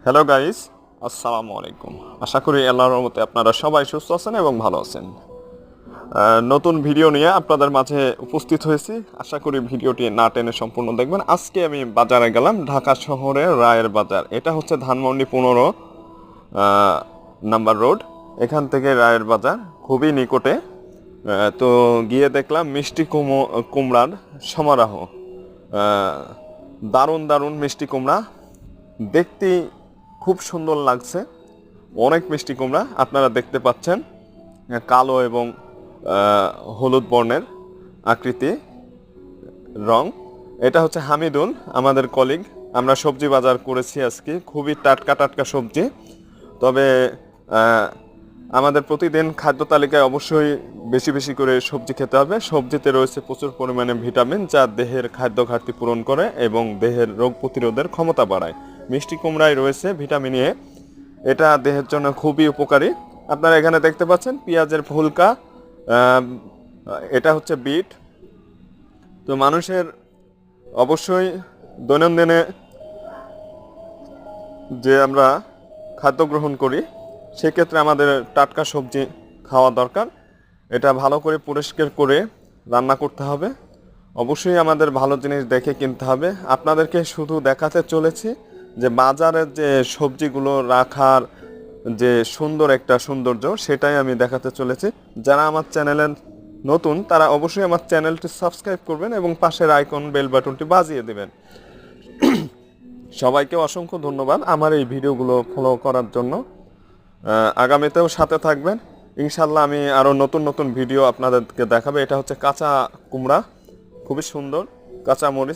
Hello guys, আসসালামু আলাইকুম। আশা করি আল্লাহর রহমতে আপনারা সবাই সুস্থ আছেন এবং ভালো আছেন। নতুন ভিডিও নিয়ে আপনাদের মাঝে উপস্থিত হয়েছি। আশা করি ভিডিওটি না টেনে সম্পূর্ণ দেখবেন। আজকে আমি বাজারে গেলাম, ঢাকা শহরের রায়ের বাজার। এটা হচ্ছে ধানমন্ডি 15 নাম্বার রোড। এখান থেকে রায়ের বাজার খুবই নিকটে। তো গিয়ে দেখলাম মিষ্টি কুমড়ার সমারোহ। দারুণ দারুণ মিষ্টি কুমড়া, দেখতে খুব সুন্দর লাগছে। অনেক মিষ্টি কুমড়া আপনারা দেখতে পাচ্ছেন, কালো এবং হলুদ বর্ণের আকৃতি রং। এটা হচ্ছে হামিদুল, আমাদের কলিগ। আমরা সবজি বাজার করেছি আজকে, খুবই টাটকা টাটকা সবজি। তবে আহ, আমাদের প্রতিদিন খাদ্য তালিকায় অবশ্যই বেশি বেশি করে সবজি খেতে হবে। সবজিতে রয়েছে প্রচুর পরিমাণে ভিটামিন, যা দেহের খাদ্য ঘাটতি পূরণ করে এবং দেহের রোগ প্রতিরোধের ক্ষমতা বাড়ায়। মিষ্টি কুমড়ায় রয়েছে ভিটামিন এ, এটা দেহের জন্য খুবই উপকারী। আপনারা এখানে দেখতে পাচ্ছেন পেঁয়াজের ফুলকা, আহ, এটা হচ্ছে বিট। তো মানুষের অবশ্যই দৈনন্দিনে যে আমরা খাদ্য গ্রহণ করি, সেক্ষেত্রে আমাদের টাটকা সবজি খাওয়া দরকার। এটা ভালো করে পরিষ্কার করে রান্না করতে হবে। অবশ্যই আমাদের ভালো জিনিস দেখে কিনতে হবে। আপনাদেরকে শুধু দেখাতে চলেছি যে বাজারের যে সবজিগুলো রাখার যে সুন্দর একটা সৌন্দর্য, সেটাই আমি দেখাতে চলেছি। যারা আমার চ্যানেলে নতুন তারা অবশ্যই আমার চ্যানেলটি সাবস্ক্রাইব করবেন এবং পাশের আইকন বেল বাটনটি বাজিয়ে দেবেন। সবাইকে অসংখ্য ধন্যবাদ আমার এই ভিডিওগুলো ফলো করার জন্য। আগামীতেও সাথে থাকবেন ইনশাল্লাহ। আমি আরও নতুন নতুন ভিডিও আপনাদেরকে দেখাবো। এটা হচ্ছে কাঁচা কুমড়া, খুবই সুন্দর কাঁচা মরিচ।